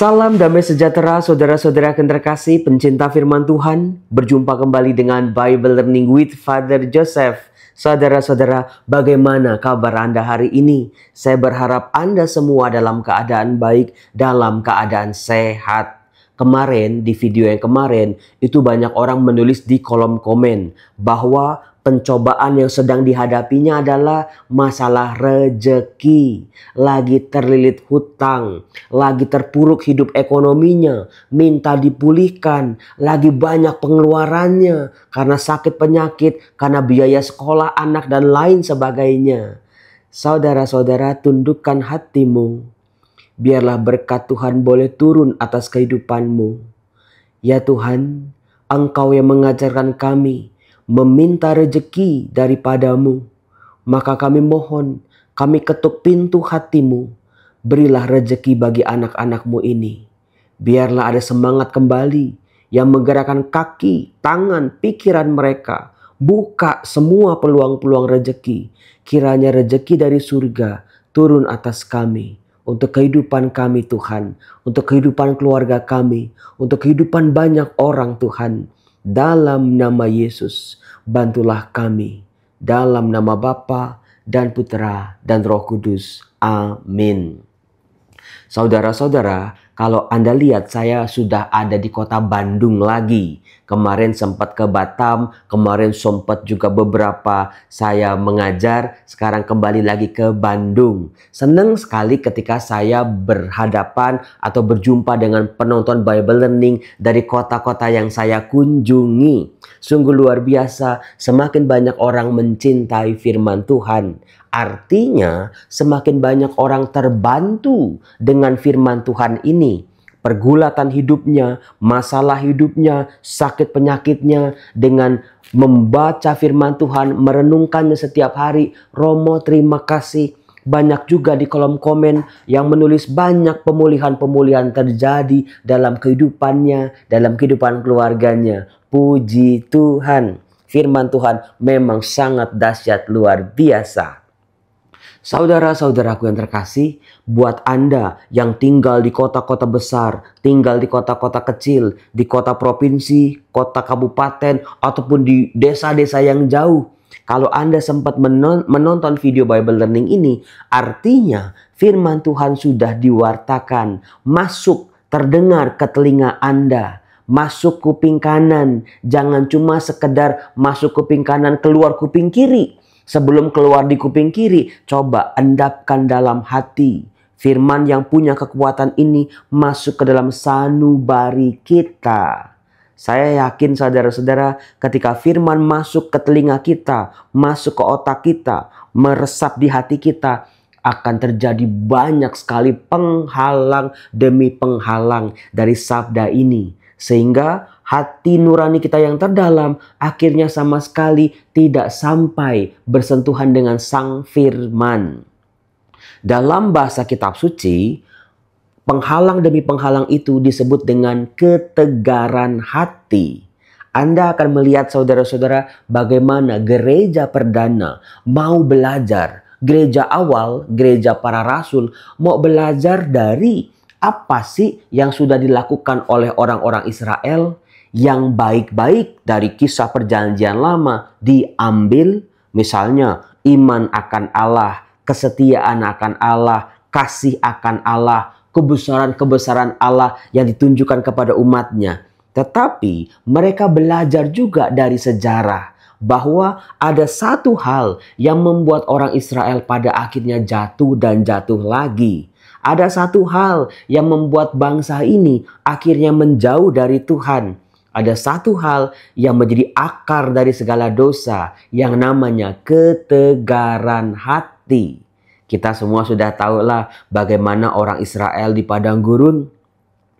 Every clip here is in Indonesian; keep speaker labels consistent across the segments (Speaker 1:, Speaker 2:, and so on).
Speaker 1: Salam damai sejahtera saudara-saudara yang terkasih, pencinta firman Tuhan. Berjumpa kembali dengan Bible Learning with Father Joseph. Saudara-saudara, bagaimana kabar Anda hari ini? Saya berharap Anda semua dalam keadaan baik, dalam keadaan sehat. Kemarin, di video yang kemarin, itu banyak orang menulis di kolom komen bahwa pencobaan yang sedang dihadapinya adalah masalah rejeki. Lagi terlilit hutang, lagi terpuruk hidup ekonominya, minta dipulihkan, lagi banyak pengeluarannya karena sakit penyakit, karena biaya sekolah anak dan lain sebagainya. Saudara-saudara, tundukkan hatimu. Biarlah berkat Tuhan boleh turun atas kehidupanmu. Ya Tuhan, Engkau yang mengajarkan kami meminta rejeki daripadamu. Maka kami mohon, kami ketuk pintu hatimu. Berilah rejeki bagi anak-anakmu ini. Biarlah ada semangat kembali yang menggerakkan kaki, tangan, pikiran mereka. Buka semua peluang-peluang rejeki. Kiranya rejeki dari surga turun atas kami. Untuk kehidupan kami Tuhan. Untuk kehidupan keluarga kami. Untuk kehidupan banyak orang Tuhan. Dalam nama Yesus, bantulah kami. Dalam nama Bapa dan Putra dan Roh Kudus. Amin. Saudara-saudara, kalau Anda lihat saya sudah ada di kota Bandung lagi. Kemarin sempat ke Batam, kemarin sempat juga beberapa saya mengajar, sekarang kembali lagi ke Bandung. Senang sekali ketika saya berhadapan atau berjumpa dengan penonton Bible Learning dari kota-kota yang saya kunjungi. Sungguh luar biasa, semakin banyak orang mencintai firman Tuhan. Artinya semakin banyak orang terbantu dengan firman Tuhan ini. Pergulatan hidupnya, masalah hidupnya, sakit penyakitnya, dengan membaca firman Tuhan, merenungkannya setiap hari. Romo, terima kasih. Banyak juga di kolom komen yang menulis banyak pemulihan-pemulihan terjadi dalam kehidupannya, dalam kehidupan keluarganya. Puji Tuhan. Firman Tuhan memang sangat dahsyat, luar biasa. Saudara-saudaraku yang terkasih, buat Anda yang tinggal di kota-kota besar, tinggal di kota-kota kecil, di kota provinsi, kota kabupaten, ataupun di desa-desa yang jauh. Kalau Anda sempat menonton video Bible Learning ini, artinya firman Tuhan sudah diwartakan, masuk, terdengar ke telinga Anda. Masuk kuping kanan, jangan cuma sekedar masuk kuping kanan, keluar kuping kiri. Sebelum keluar di kuping kiri, coba endapkan dalam hati. Firman yang punya kekuatan ini masuk ke dalam sanubari kita. Saya yakin saudara-saudara, ketika firman masuk ke telinga kita, masuk ke otak kita, meresap di hati kita, akan terjadi banyak sekali penghalang demi penghalang dari sabda ini. Sehingga hati nurani kita yang terdalam akhirnya sama sekali tidak sampai bersentuhan dengan sang firman. Dalam bahasa kitab suci, penghalang demi penghalang itu disebut dengan ketegaran hati. Anda akan melihat saudara-saudara bagaimana gereja perdana mau belajar. Gereja awal, gereja para rasul mau belajar dari apa sih yang sudah dilakukan oleh orang-orang Israel yang baik-baik dari kisah perjanjian lama diambil. Misalnya iman akan Allah, kesetiaan akan Allah, kasih akan Allah, kebesaran-kebesaran Allah yang ditunjukkan kepada umatnya. Tetapi mereka belajar juga dari sejarah bahwa ada satu hal yang membuat orang Israel pada akhirnya jatuh dan jatuh lagi. Ada satu hal yang membuat bangsa ini akhirnya menjauh dari Tuhan. Ada satu hal yang menjadi akar dari segala dosa yang namanya ketegaran hati. Kita semua sudah tahulah bagaimana orang Israel di padang gurun,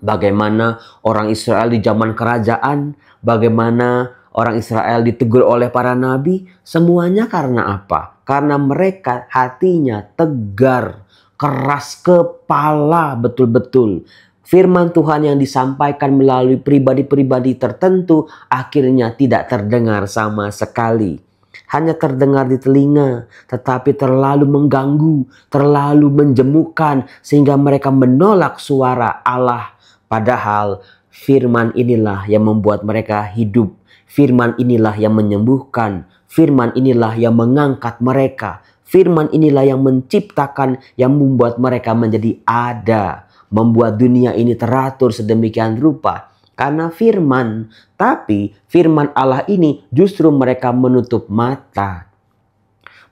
Speaker 1: bagaimana orang Israel di zaman kerajaan, bagaimana orang Israel ditegur oleh para nabi. Semuanya karena apa? Karena mereka hatinya tegar, keras kepala betul-betul. Firman Tuhan yang disampaikan melalui pribadi-pribadi tertentu akhirnya tidak terdengar sama sekali. hanya terdengar di telinga, tetapi terlalu mengganggu, terlalu menjemukan, sehingga mereka menolak suara Allah. Padahal firman inilah yang membuat mereka hidup. Firman inilah yang menyembuhkan. Firman inilah yang mengangkat mereka. Firman inilah yang menciptakan, yang membuat mereka menjadi ada. Membuat dunia ini teratur sedemikian rupa. Karena firman. Tapi firman Allah ini justru mereka menutup mata.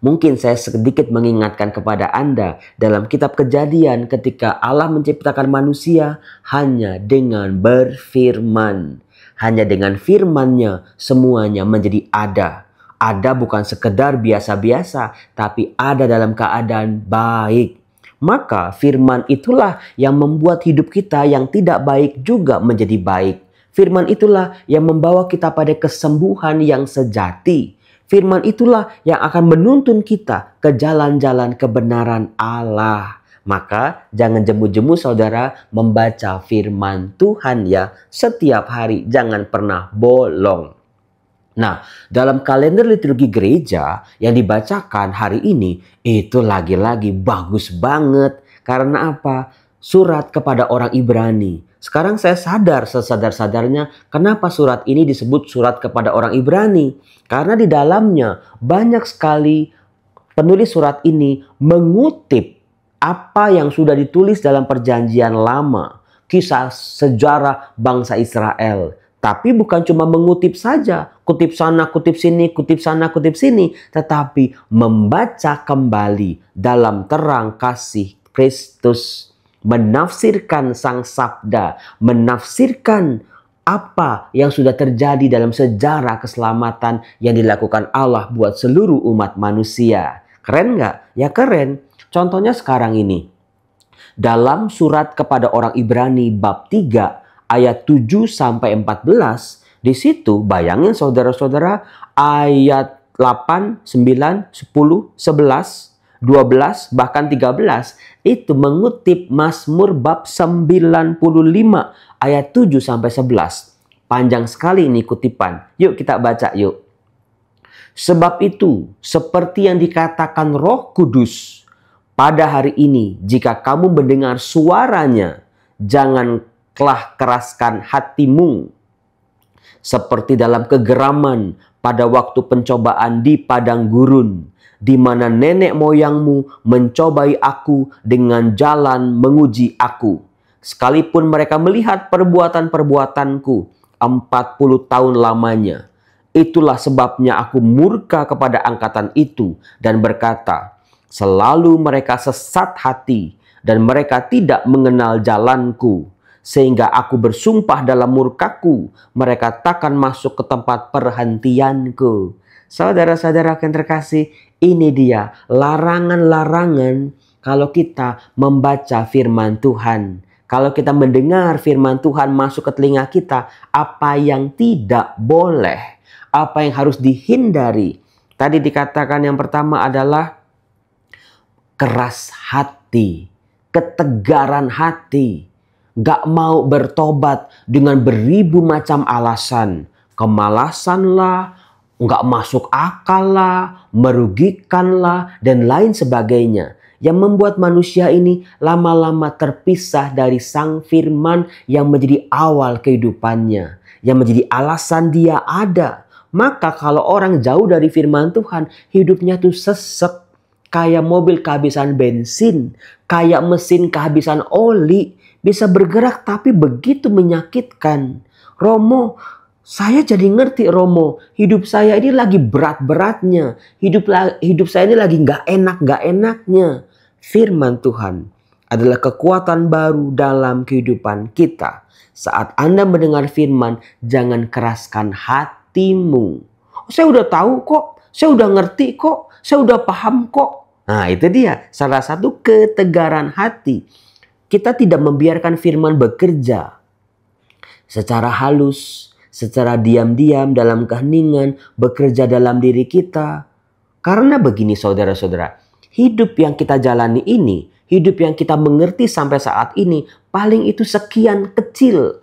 Speaker 1: Mungkin saya sedikit mengingatkan kepada Anda dalam kitab Kejadian ketika Allah menciptakan manusia hanya dengan berfirman. Hanya dengan firman-Nya semuanya menjadi ada. Ada bukan sekedar biasa-biasa, tapi ada dalam keadaan baik. Maka firman itulah yang membuat hidup kita yang tidak baik juga menjadi baik. Firman itulah yang membawa kita pada kesembuhan yang sejati. Firman itulah yang akan menuntun kita ke jalan-jalan kebenaran Allah. Maka jangan jemu-jemu saudara membaca firman Tuhan ya setiap hari. Jangan pernah bolong. Nah, dalam kalender liturgi gereja yang dibacakan hari ini itu lagi-lagi bagus banget. Karena apa? Surat kepada orang Ibrani. Sekarang saya sadar sesadar-sadarnya kenapa surat ini disebut surat kepada orang Ibrani. Karena di dalamnya banyak sekali penulis surat ini mengutip apa yang sudah ditulis dalam perjanjian lama. Kisah sejarah bangsa Israel. Tapi bukan cuma mengutip saja. Kutip sana, kutip sini, kutip sana, kutip sini. Tetapi membaca kembali dalam terang kasih Kristus. Menafsirkan sang sabda. Menafsirkan apa yang sudah terjadi dalam sejarah keselamatan yang dilakukan Allah buat seluruh umat manusia. Keren nggak? Ya keren. Contohnya sekarang ini. Dalam surat kepada orang Ibrani bab 3 ayat 7 sampai 14, di situ bayangin saudara-saudara ayat 8, 9, 10, 11, 12 bahkan 13 itu mengutip Mazmur bab 95 ayat 7 sampai 11. Panjang sekali ini kutipan. Yuk kita baca yuk. Sebab itu seperti yang dikatakan Roh Kudus pada hari ini, jika kamu mendengar suaranya, janganlah keraskan hatimu. Seperti dalam kegeraman pada waktu pencobaan di padang gurun, di mana nenek moyangmu mencobai aku dengan jalan menguji aku. Sekalipun mereka melihat perbuatan-perbuatanku 40 tahun lamanya. Itulah sebabnya aku murka kepada angkatan itu dan berkata, selalu mereka sesat hati dan mereka tidak mengenal jalanku. Sehingga aku bersumpah dalam murkaku, mereka takkan masuk ke tempat perhentianku. Saudara-saudara yang terkasih, ini dia larangan-larangan kalau kita membaca firman Tuhan. Kalau kita mendengar firman Tuhan masuk ke telinga kita, apa yang tidak boleh, apa yang harus dihindari. Tadi dikatakan yang pertama adalah keras hati, ketegaran hati. Gak mau bertobat dengan beribu macam alasan. Kemalasan lah, gak masuk akal lah, merugikan lah, dan lain sebagainya. Yang membuat manusia ini lama-lama terpisah dari sang firman yang menjadi awal kehidupannya. Yang menjadi alasan dia ada. Maka kalau orang jauh dari firman Tuhan, hidupnya tuh sesek. Kayak mobil kehabisan bensin, kayak mesin kehabisan oli. Bisa bergerak tapi begitu menyakitkan. Romo, saya jadi ngerti Romo. Hidup saya ini lagi berat-beratnya. Hidup saya ini lagi gak enak-enaknya. Firman Tuhan adalah kekuatan baru dalam kehidupan kita. Saat Anda mendengar firman, jangan keraskan hatimu. Saya udah tahu kok. Saya udah ngerti kok. Saya udah paham kok. Nah itu dia salah satu ketegaran hati. Kita tidak membiarkan firman bekerja secara halus, secara diam-diam dalam keheningan, bekerja dalam diri kita. Karena begini saudara-saudara, hidup yang kita jalani ini, hidup yang kita mengerti sampai saat ini, paling itu sekian kecil,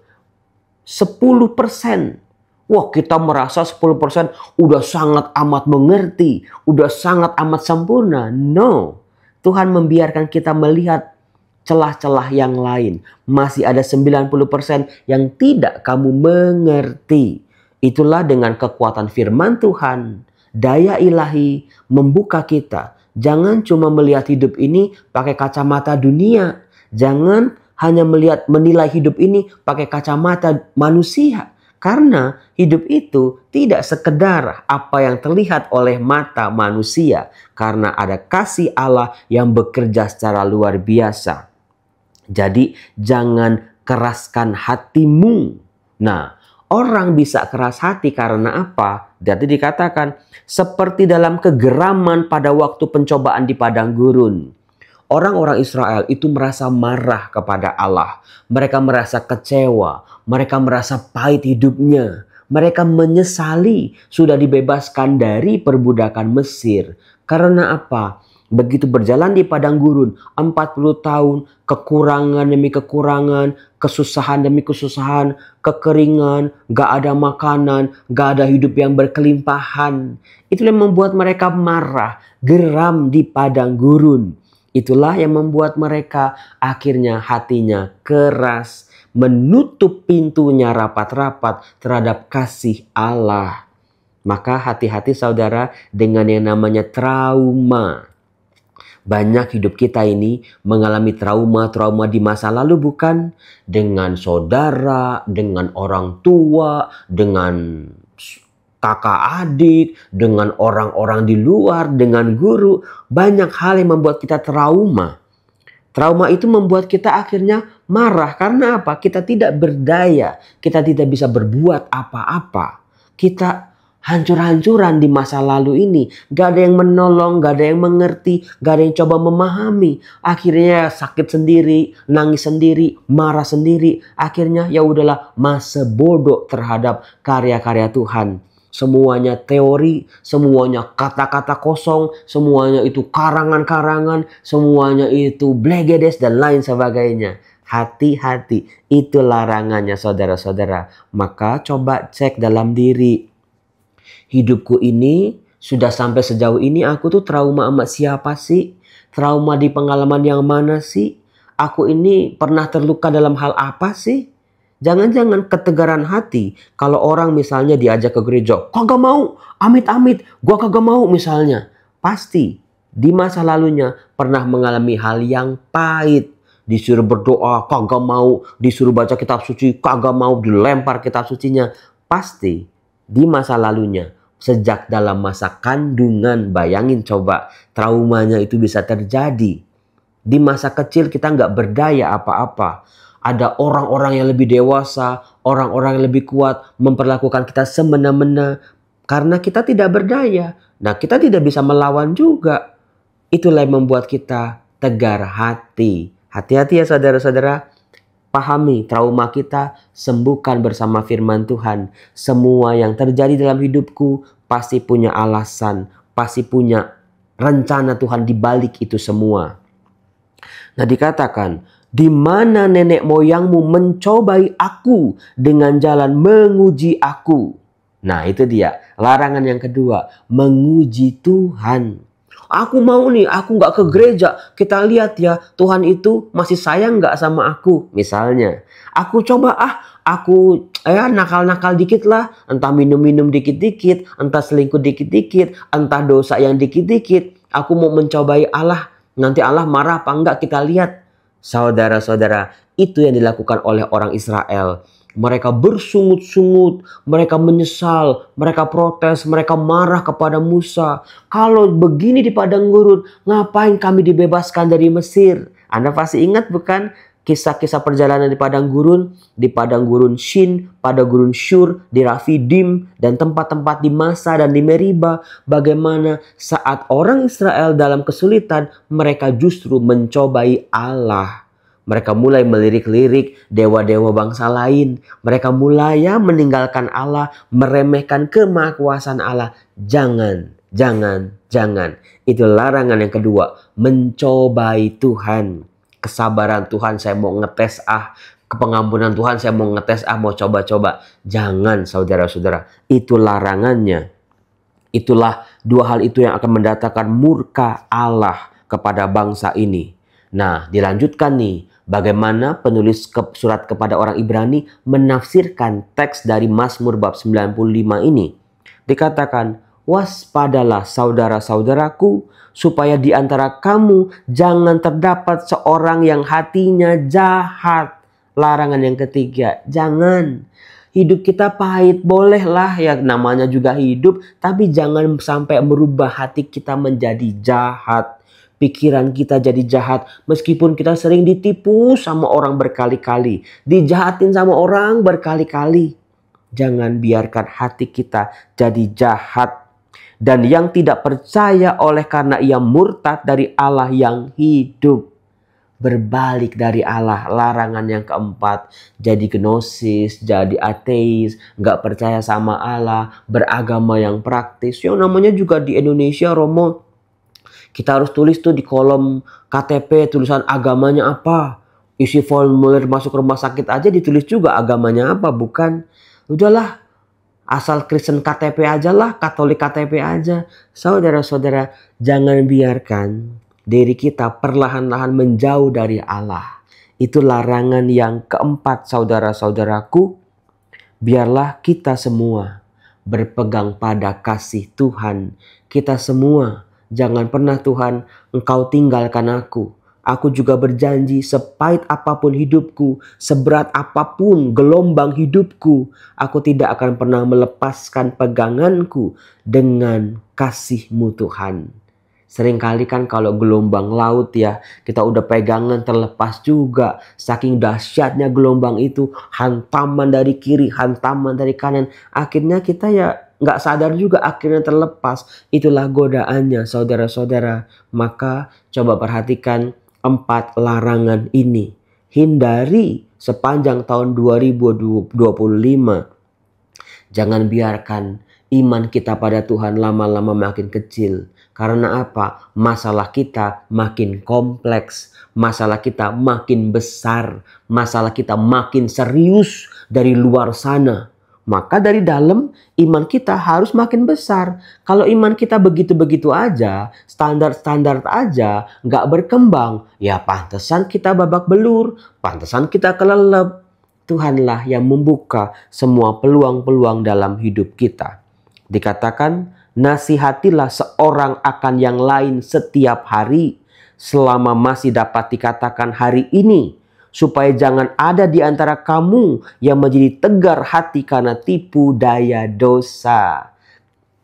Speaker 1: 10%. Wah, kita merasa 10% udah sangat amat mengerti, udah sangat amat sempurna. No, Tuhan membiarkan kita melihat celah-celah yang lain. Masih ada 90% yang tidak kamu mengerti. Itulah dengan kekuatan firman Tuhan, daya ilahi membuka kita. Jangan cuma melihat hidup ini pakai kacamata dunia. Jangan hanya menilai hidup ini pakai kacamata manusia. Karena hidup itu tidak sekedar apa yang terlihat oleh mata manusia. Karena ada kasih Allah yang bekerja secara luar biasa. Jadi jangan keraskan hatimu. Nah, orang bisa keras hati karena apa? Jadi dikatakan seperti dalam kegeraman pada waktu pencobaan di padang gurun. Orang-orang Israel itu merasa marah kepada Allah. Mereka merasa kecewa. Mereka merasa pahit hidupnya. Mereka menyesali sudah dibebaskan dari perbudakan Mesir. Karena apa? Begitu berjalan di padang gurun 40 tahun, kekurangan demi kekurangan, kesusahan demi kesusahan, kekeringan, gak ada makanan, gak ada hidup yang berkelimpahan. Itulah yang membuat mereka marah, geram di padang gurun. Itulah yang membuat mereka akhirnya hatinya keras, menutup pintunya rapat-rapat terhadap kasih Allah. Maka hati-hati saudara dengan yang namanya trauma. Banyak hidup kita ini mengalami trauma-trauma di masa lalu, bukan? Dengan saudara, dengan orang tua, dengan kakak adik, dengan orang-orang di luar, dengan guru. Banyak hal yang membuat kita trauma. Trauma itu membuat kita akhirnya marah. Karena apa? Kita tidak berdaya. Kita tidak bisa berbuat apa-apa. Kita hancur-hancuran di masa lalu ini. Gak ada yang menolong, gak ada yang mengerti, gak ada yang coba memahami. Akhirnya sakit sendiri, nangis sendiri, marah sendiri. Akhirnya ya udahlah, masa bodoh terhadap karya-karya Tuhan. Semuanya teori, semuanya kata-kata kosong, semuanya itu karangan-karangan, semuanya itu blegedes dan lain sebagainya. Hati-hati, itu larangannya saudara-saudara. Maka coba cek dalam diri. Hidupku ini sudah sampai sejauh ini, aku tuh trauma sama siapa sih? Trauma di pengalaman yang mana sih? Aku ini pernah terluka dalam hal apa sih? Jangan-jangan ketegaran hati kalau orang misalnya diajak ke gereja, kagak mau, amit-amit, gua kagak mau misalnya. Pasti di masa lalunya pernah mengalami hal yang pahit. Disuruh berdoa, kagak mau. Disuruh baca kitab suci, kagak mau. Dilempar kitab sucinya. Pasti di masa lalunya, sejak dalam masa kandungan, bayangin coba traumanya itu bisa terjadi. Di masa kecil kita nggak berdaya apa-apa. Ada orang-orang yang lebih dewasa, orang-orang yang lebih kuat memperlakukan kita semena-mena karena kita tidak berdaya. Nah, kita tidak bisa melawan juga. Itulah yang membuat kita tegar hati. Hati-hati ya saudara-saudara. Pahami trauma kita, sembuhkan bersama firman Tuhan. Semua yang terjadi dalam hidupku pasti punya alasan, pasti punya rencana Tuhan di balik itu semua. Nah, dikatakan, di mana nenek moyangmu mencobai aku dengan jalan menguji aku. Nah, itu dia larangan yang kedua, menguji Tuhan. Aku mau nih, aku gak ke gereja. Kita lihat ya, Tuhan itu masih sayang gak sama aku. Misalnya, aku coba aku nakal-nakal dikit lah. Entah minum-minum dikit-dikit, entah selingkuh dikit-dikit, entah dosa yang dikit-dikit. Aku mau mencobai Allah. Nanti Allah marah apa enggak, kita lihat. Saudara-saudara, itu yang dilakukan oleh orang Israel. Mereka bersungut-sungut, mereka menyesal, mereka protes, mereka marah kepada Musa. Kalau begini di padang gurun, ngapain kami dibebaskan dari Mesir? Anda pasti ingat bukan? Kisah-kisah perjalanan di padang gurun Shin, padang gurun Shur, di Rafidim, dan tempat-tempat di Masa dan di Meriba. Bagaimana saat orang Israel dalam kesulitan, mereka justru mencobai Allah. Mereka mulai melirik-lirik dewa-dewa bangsa lain. Mereka mulai meninggalkan Allah, meremehkan kemahakuasaan Allah. Jangan. Itu larangan yang kedua, mencobai Tuhan. Kesabaran Tuhan, saya mau ngetes ke pengampunan Tuhan, saya mau ngetes, mau coba-coba. Jangan saudara-saudara, itu larangannya. Itulah dua hal itu yang akan mendatangkan murka Allah kepada bangsa ini. Nah, dilanjutkan nih, bagaimana penulis surat kepada orang Ibrani menafsirkan teks dari Mazmur bab 95 ini. Dikatakan, waspadalah saudara-saudaraku, supaya di antara kamu jangan terdapat seorang yang hatinya jahat. Larangan yang ketiga, jangan. Hidup kita pahit, bolehlah ya, namanya juga hidup, tapi jangan sampai merubah hati kita menjadi jahat. Pikiran kita jadi jahat, meskipun kita sering ditipu sama orang berkali-kali, dijahatin sama orang berkali-kali. Jangan biarkan hati kita jadi jahat. Dan yang tidak percaya oleh karena ia murtad dari Allah yang hidup. Berbalik dari Allah. Larangan yang keempat, jadi gnosis, jadi ateis, gak percaya sama Allah, beragama yang praktis. Yang namanya juga di Indonesia, Romo, kita harus tulis tuh di kolom KTP tulisan agamanya apa. Isi formulir masuk rumah sakit aja ditulis juga agamanya apa, bukan? Udahlah, asal Kristen KTP aja lah, Katolik KTP aja. Saudara-saudara, jangan biarkan diri kita perlahan-lahan menjauh dari Allah. Itu larangan yang keempat, saudara-saudaraku. Biarlah kita semua berpegang pada kasih Tuhan. Kita semua, jangan pernah Tuhan, Engkau tinggalkan aku. Aku juga berjanji, sepahit apapun hidupku, seberat apapun gelombang hidupku, aku tidak akan pernah melepaskan peganganku dengan kasih-Mu Tuhan. Seringkali kan kalau gelombang laut ya, kita udah pegangan terlepas juga. Saking dahsyatnya gelombang itu, hantaman dari kiri, hantaman dari kanan. Akhirnya kita ya nggak sadar juga, akhirnya terlepas. Itulah godaannya, saudara-saudara. Maka coba perhatikan 4 larangan ini. Hindari sepanjang tahun 2025. Jangan biarkan iman kita pada Tuhan lama-lama makin kecil. Karena apa? Masalah kita makin kompleks. Masalah kita makin besar. Masalah kita makin serius dari luar sana. Maka dari dalam iman kita harus makin besar. Kalau iman kita begitu-begitu aja, standar-standar aja, nggak berkembang, ya pantesan kita babak belur, pantesan kita kelelep. Tuhanlah yang membuka semua peluang-peluang dalam hidup kita. Dikatakan, nasihatilah seorang akan yang lain setiap hari, selama masih dapat dikatakan hari ini, supaya jangan ada di antara kamu yang menjadi tegar hati karena tipu daya dosa.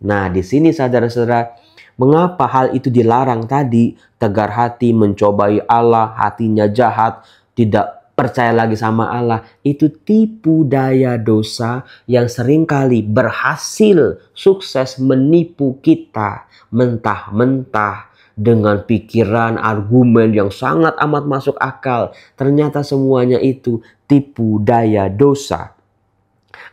Speaker 1: Nah, di sini saudara-saudara, mengapa hal itu dilarang tadi? Tegar hati, mencobai Allah, hatinya jahat, tidak percaya lagi sama Allah. Itu tipu daya dosa yang seringkali berhasil sukses menipu kita mentah-mentah. Dengan pikiran, argumen yang sangat amat masuk akal. Ternyata semuanya itu tipu daya dosa.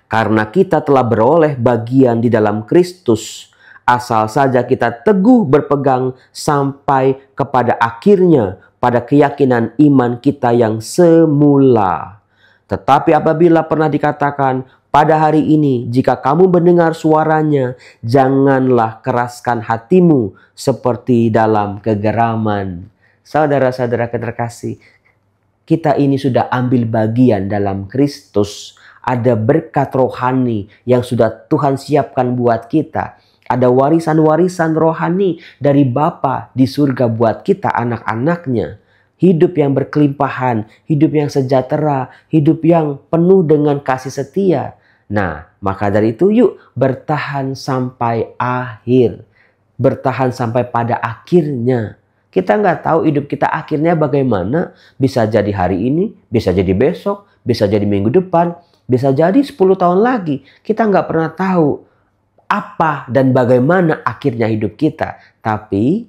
Speaker 1: Karena kita telah beroleh bagian di dalam Kristus, asal saja kita teguh berpegang sampai kepada akhirnya, pada keyakinan iman kita yang semula. Tetapi apabila pernah dikatakan, pada hari ini, jika kamu mendengar suaranya, janganlah keraskan hatimu seperti dalam kegeraman. Saudara-saudara terkasih, kita ini sudah ambil bagian dalam Kristus. Ada berkat rohani yang sudah Tuhan siapkan buat kita. Ada warisan-warisan rohani dari Bapa di surga buat kita, anak-anaknya. Hidup yang berkelimpahan, hidup yang sejahtera, hidup yang penuh dengan kasih setia. Nah, maka dari itu yuk bertahan sampai akhir. Bertahan sampai pada akhirnya. Kita nggak tahu hidup kita akhirnya bagaimana. Bisa jadi hari ini, bisa jadi besok, bisa jadi minggu depan, bisa jadi 10 tahun lagi. Kita nggak pernah tahu apa dan bagaimana akhirnya hidup kita. Tapi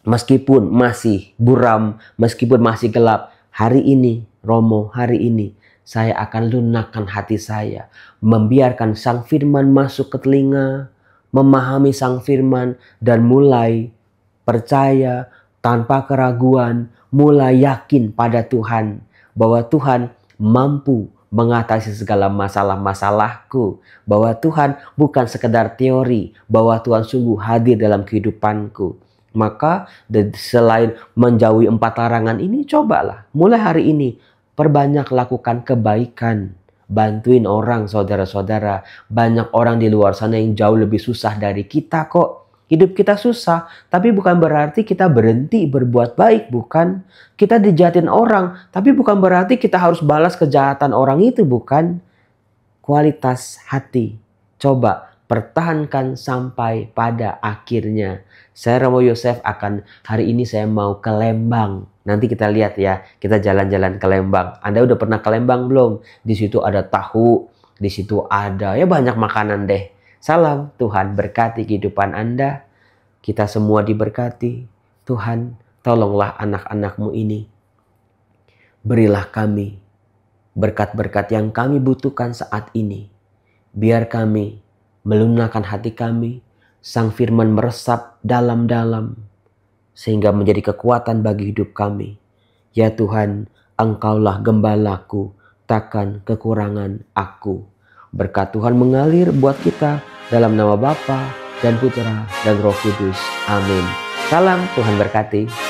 Speaker 1: meskipun masih buram, meskipun masih gelap, hari ini, Romo, hari ini, saya akan lunakkan hati saya. Membiarkan Sang Firman masuk ke telinga, memahami Sang Firman, dan mulai percaya tanpa keraguan, mulai yakin pada Tuhan. bahwa Tuhan mampu mengatasi segala masalah-masalahku, bahwa Tuhan bukan sekedar teori, bahwa Tuhan sungguh hadir dalam kehidupanku. Maka selain menjauhi 4 larangan ini, cobalah mulai hari ini perbanyak lakukan kebaikan, bantuin orang, saudara-saudara. Banyak orang di luar sana yang jauh lebih susah dari kita kok. Hidup kita susah, tapi bukan berarti kita berhenti berbuat baik, bukan. Kita dijahatin orang, tapi bukan berarti kita harus balas kejahatan orang itu, bukan. Kualitas hati, coba pertahankan sampai pada akhirnya. Saya Romo Yosef hari ini saya mau ke Lembang. Nanti kita lihat ya, kita jalan-jalan ke Lembang. Anda udah pernah ke Lembang belum? Di situ ada tahu, di situ ada ya banyak makanan deh. Salam, Tuhan berkati kehidupan Anda. Kita semua diberkati. Tuhan, tolonglah anak-anak-Mu ini. Berilah kami berkat-berkat yang kami butuhkan saat ini. Biar kami melunakkan hati kami. Sang firman meresap dalam-dalam. Sehingga menjadi kekuatan bagi hidup kami. Ya Tuhan, Engkaulah gembalaku. Takkan kekurangan aku. Berkat Tuhan mengalir buat kita dalam nama Bapa dan Putra dan Roh Kudus. Amin. Salam, Tuhan berkati.